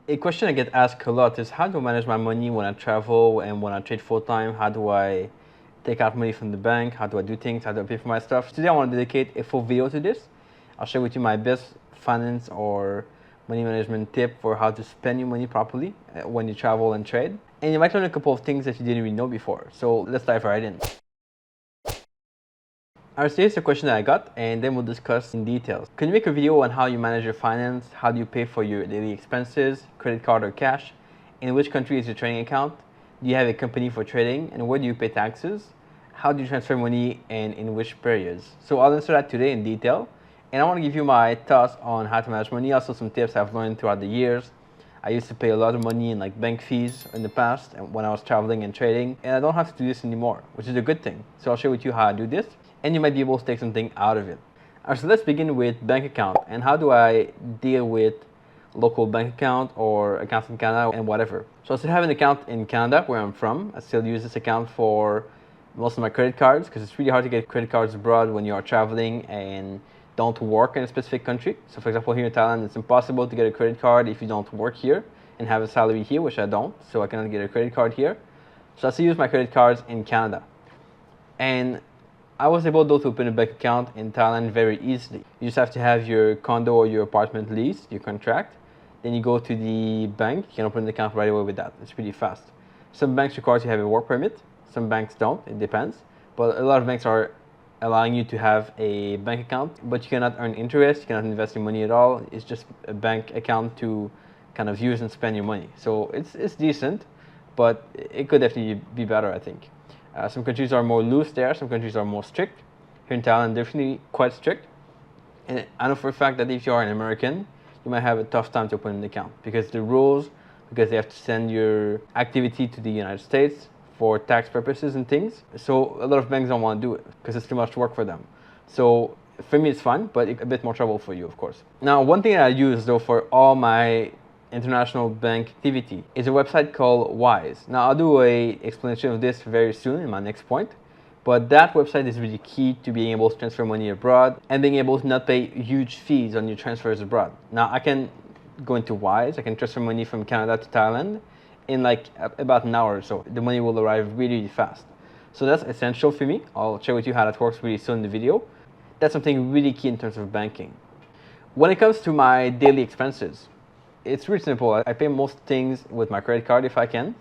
A question I get asked a lot is how do I manage my money when I travel and when I trade full time? How do I take out money from the bank? How do I do things? How do I pay for my stuff? Today I want to dedicate a full video to this. I'll share with you my best finance or money management tip for how to spend your money properly when you travel and trade. And you might learn a couple of things that you didn't even know before. So let's dive right in. Alright, so here's the question that I got, and then we'll discuss in details. Can you make a video on how you manage your finance? How do you pay for your daily expenses, credit card or cash? In which country is your trading account? Do you have a company for trading? And where do you pay taxes? How do you transfer money and in which periods? So I'll answer that today in detail. And I want to give you my thoughts on how to manage money, also some tips I've learned throughout the years. I used to pay a lot of money in like bank fees in the past when I was traveling and trading, and I don't have to do this anymore, which is a good thing. So I'll share with you how I do this, and you might be able to take something out of it. Alright, so let's begin with bank account and how do I deal with local bank account or accounts in Canada and whatever. So I still have an account in Canada where I'm from. I still use this account for most of my credit cards because it's really hard to get credit cards abroad when you are traveling and don't work in a specific country. So for example, here in Thailand, it's impossible to get a credit card if you don't work here and have a salary here, which I don't. So I cannot get a credit card here. So I still use my credit cards in Canada. And I was able though to open a bank account in Thailand very easily. You just have to have your condo or your apartment leased, your contract. Then you go to the bank, you can open an account right away with that. It's pretty fast. Some banks require you to have a work permit. Some banks don't, it depends. But a lot of banks are allowing you to have a bank account, but you cannot earn interest, you cannot invest your money at all. It's just a bank account to kind of use and spend your money. So it's decent, but it could definitely be better, I think. Some countries are more loose there, some countries are more strict. Here in Thailand, definitely quite strict. And I know for a fact that if you are an American, you might have a tough time to open an account because the rules, because they have to send your activity to the United States for tax purposes and things. So a lot of banks don't want to do it because it's too much work for them. So for me, it's fun, but a bit more trouble for you, of course. Now, one thing I use though for all my international bank activity is a website called Wise. Now, I'll do a explanation of this very soon in my next point. But that website is really key to being able to transfer money abroad and being able to not pay huge fees on your transfers abroad. Now, I can go into Wise, I can transfer money from Canada to Thailand in like about an hour or so. The money will arrive really, really fast. So that's essential for me. I'll share with you how that works really soon in the video. That's something really key in terms of banking. When it comes to my daily expenses, it's really simple. I pay most things with my credit card if I can.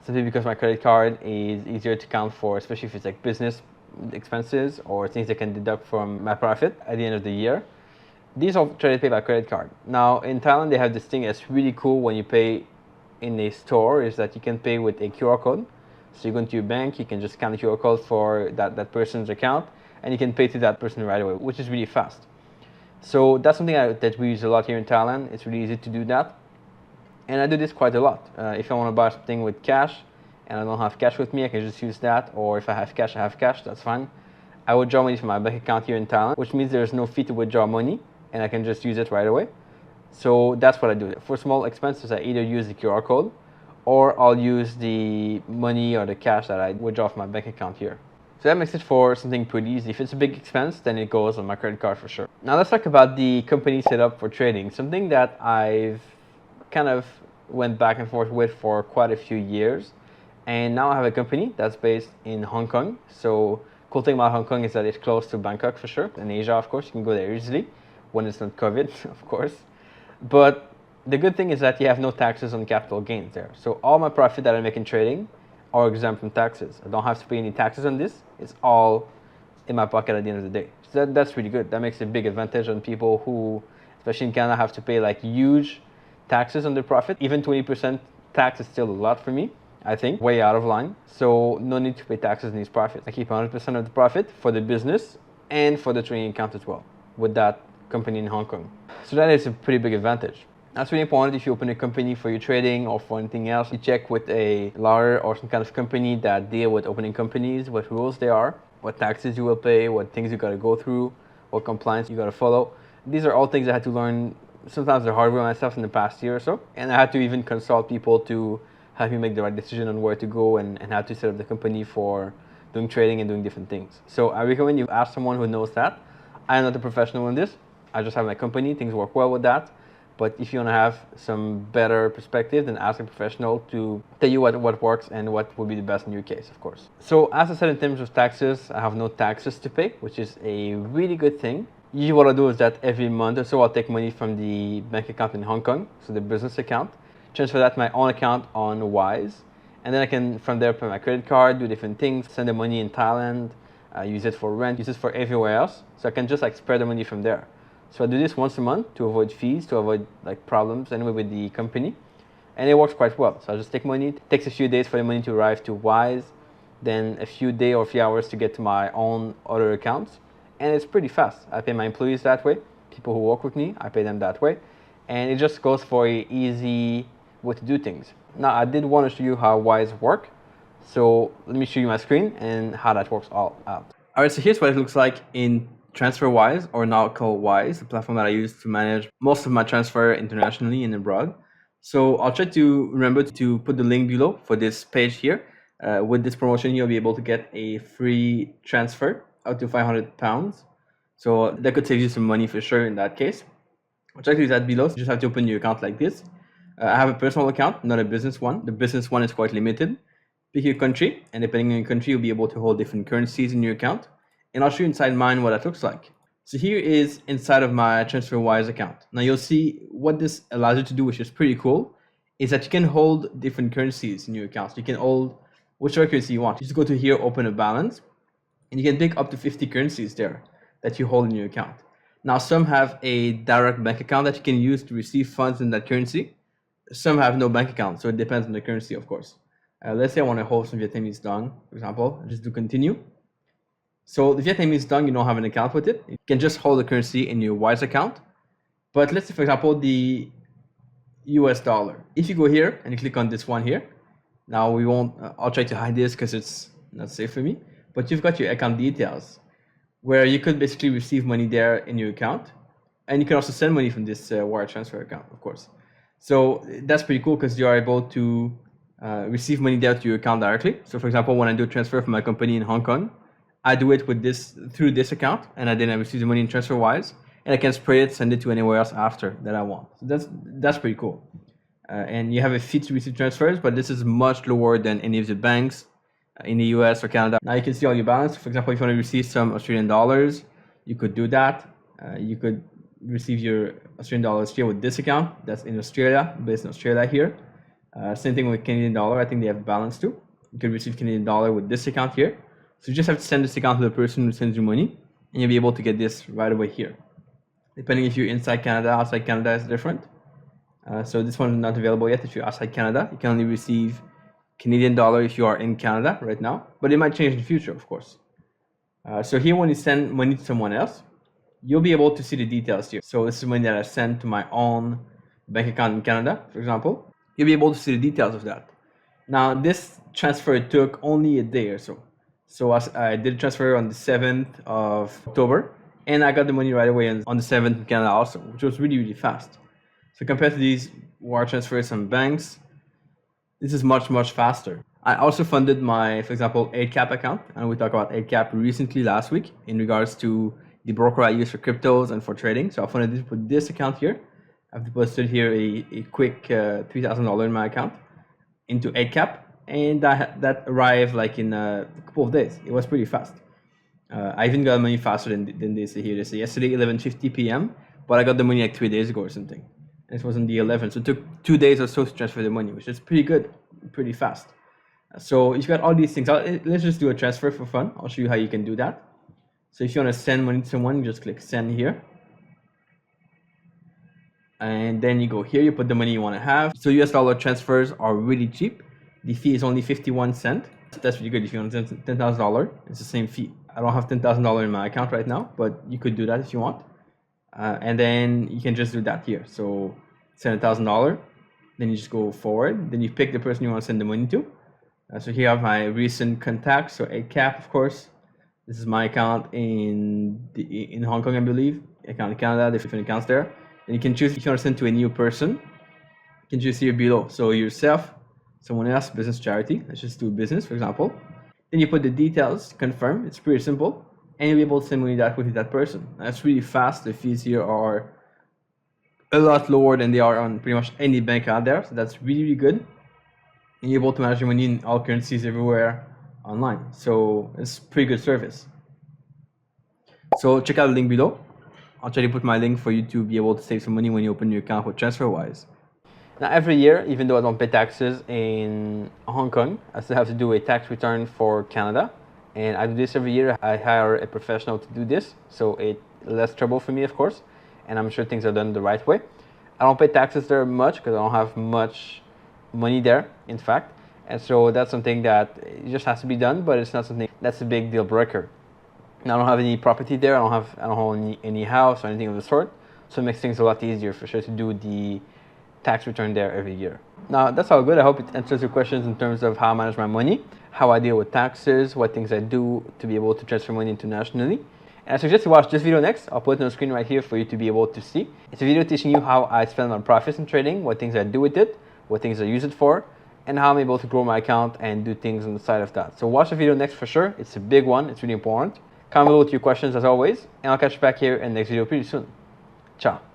Simply because my credit card is easier to count for, especially if it's like business expenses or things that can deduct from my profit at the end of the year. These are try to pay by credit card. Now in Thailand, they have this thing that's really cool when you pay in a store is that you can pay with a QR code. So you go into your bank, you can just scan the QR code for that person's account and you can pay to that person right away, which is really fast. So that's something that we use a lot here in Thailand. It's really easy to do that. And I do this quite a lot. If I want to buy something with cash and I don't have cash with me, I can just use that. Or if I have cash, that's fine. I withdraw money from my bank account here in Thailand, which means there's no fee to withdraw money and I can just use it right away. So that's what I do. For small expenses, I either use the QR code or I'll use the money or the cash that I withdraw from my bank account here. So that makes it for something pretty easy. If it's a big expense, then it goes on my credit card for sure. Now let's talk about the company setup for trading. Something that I've kind of went back and forth with for quite a few years. And now I have a company that's based in Hong Kong. So cool thing about Hong Kong is that it's close to Bangkok for sure. In Asia, of course, you can go there easily when it's not COVID, of course. But the good thing is that you have no taxes on capital gains there. So all my profit that I make in trading are exempt from taxes. I don't have to pay any taxes on this. It's all in my pocket at the end of the day. So that's really good. That makes a big advantage on people who, especially in Canada, have to pay like huge taxes on their profit. Even 20% tax is still a lot for me, I think, way out of line. So no need to pay taxes on these profits. I keep 100% of the profit for the business and for the trading account as well with that company in Hong Kong. So that is a pretty big advantage. That's really important if you open a company for your trading or for anything else. You check with a lawyer or some kind of company that deal with opening companies, what rules there are, what taxes you will pay, what things you got to go through, what compliance you got to follow. These are all things I had to learn sometimes the hard way myself in the past year or so. And I had to even consult people to help me make the right decision on where to go and how to set up the company for doing trading and doing different things. So I recommend you ask someone who knows that. I am not a professional in this. I just have my company, things work well with that. But if you want to have some better perspective, then ask a professional to tell you what works and what would be the best in your case, of course. So as I said, in terms of taxes, I have no taxes to pay, which is a really good thing. Usually what I do is that every month or so, I'll take money from the bank account in Hong Kong, so the business account, transfer that to my own account on Wise, and then I can, from there, pay my credit card, do different things, send the money in Thailand, use it for rent, use it for everywhere else. So I can just like spread the money from there. So I do this once a month to avoid fees, to avoid like problems anyway with the company. And it works quite well. So I just take money, it takes a few days for the money to arrive to Wise, then a few days or a few hours to get to my own other accounts. And it's pretty fast. I pay my employees that way, people who work with me, I pay them that way. And it just goes for an easy way to do things. Now I did want to show you how Wise work. So let me show you my screen and how that works all out. All right, so here's what it looks like in TransferWise, or now called Wise, the platform that I use to manage most of my transfer internationally and abroad. So I'll try to remember to put the link below for this page here. With this promotion, you'll be able to get a free transfer up to £500. So that could save you some money for sure in that case. I'll try to use that below. So you just have to open your account like this. I have a personal account, not a business one. The business one is quite limited. Pick your country, and depending on your country, you'll be able to hold different currencies in your account. And I'll show you inside mine what that looks like. So here is inside of my TransferWise account. Now you'll see what this allows you to do, which is pretty cool, is that you can hold different currencies in your account. So you can hold whichever currency you want. You just go to here, open a balance, and you can pick up to 50 currencies there that you hold in your account. Now some have a direct bank account that you can use to receive funds in that currency. Some have no bank account, so it depends on the currency, of course. Let's say I want to hold some Vietnamese dong, for example. Just do continue. So the Vietnamese dong, you don't have an account with it. You can just hold the currency in your Wise account. But let's say, for example, the US dollar. If you go here and you click on this one here, now we won't, I'll try to hide this because it's not safe for me. But you've got your account details where you could basically receive money there in your account. And you can also send money from this wire transfer account, of course. So that's pretty cool because you are able to receive money there to your account directly. So for example, when I do a transfer from my company in Hong Kong, I do it with this through this account, and then I receive the money in TransferWise, and I can spread it, send it to anywhere else after that I want. So that's pretty cool. And you have a fee to receive transfers, but this is much lower than any of the banks in the US or Canada. Now you can see all your balance. For example, if you want to receive some Australian dollars, you could do that. You could receive your Australian dollars here with this account. That's in Australia, based in Australia here. Same thing with Canadian dollar. I think they have balance too. You could receive Canadian dollar with this account here. So you just have to send this account to the person who sends you money, and you'll be able to get this right away here. Depending if you're inside Canada, outside Canada is different. So this one is not available yet. If you're outside Canada, you can only receive Canadian dollar if you are in Canada right now, but it might change in the future, of course. So here, when you send money to someone else, you'll be able to see the details here. So this is money that I sent to my own bank account in Canada, for example. You'll be able to see the details of that. Now, this transfer took only a day or so. So I did a transfer on the 7th of October, and I got the money right away on the 7th in Canada also, which was really, really fast. So compared to these wire transfers from banks, this is much, much faster. I also funded my, for example, 8cap account, and we talked about 8cap recently last week in regards to the broker I use for cryptos and for trading. So I funded this with this account here. I've deposited here a quick $3,000 in my account into 8cap. And that arrived like in a couple of days. It was pretty fast. I even got money faster than they say here. They say yesterday 11:50 p.m. But I got the money like 3 days ago or something. And it was on the 11th. So it took 2 days or so to transfer the money, which is pretty good, pretty fast. So if you got all these things, let's just do a transfer for fun. I'll show you how you can do that. So if you want to send money to someone, you just click send here. And then you go here, you put the money you want to have. So US dollar transfers are really cheap. The fee is only 51 cents. That's really good if you want $10,000. It's the same fee. I don't have $10,000 in my account right now, but you could do that if you want. And then you can just do that here. So send $1,000. Then you just go forward. Then you pick the person you want to send the money to. So here I have my recent contacts. So 8cap, of course. This is my account in Hong Kong, I believe. Account in Canada, there's different accounts there. Then you can choose if you want to send to a new person. You can choose here below. So yourself, someone else, business, charity. Let's just do business, for example. Then you put the details, confirm. It's pretty simple. And you'll be able to send money that way to that person. That's really fast. The fees here are a lot lower than they are on pretty much any bank out there. So that's really, really good. And you're able to manage your money in all currencies everywhere online. So it's pretty good service. So check out the link below. I'll try to put my link for you to be able to save some money when you open your account with TransferWise. Now every year, even though I don't pay taxes in Hong Kong, I still have to do a tax return for Canada. And I do this every year. I hire a professional to do this, so it's less trouble for me, of course. And I'm sure things are done the right way. I don't pay taxes there much because I don't have much money there, in fact. And so that's something that it just has to be done, but it's not something that's a big deal breaker. Now, I don't have any property there. I don't own any house or anything of the sort. So it makes things a lot easier for sure to do the tax return there every year. Now, that's all good. I hope it answers your questions in terms of how I manage my money, how I deal with taxes, what things I do to be able to transfer money internationally. And I suggest you watch this video next. I'll put it on the screen right here for you to be able to see. It's a video teaching you how I spend my profits in trading, what things I do with it, what things I use it for, and how I'm able to grow my account and do things on the side of that. So watch the video next for sure. It's a big one. It's really important. Comment below with your questions as always, and I'll catch you back here in the next video pretty soon. Ciao.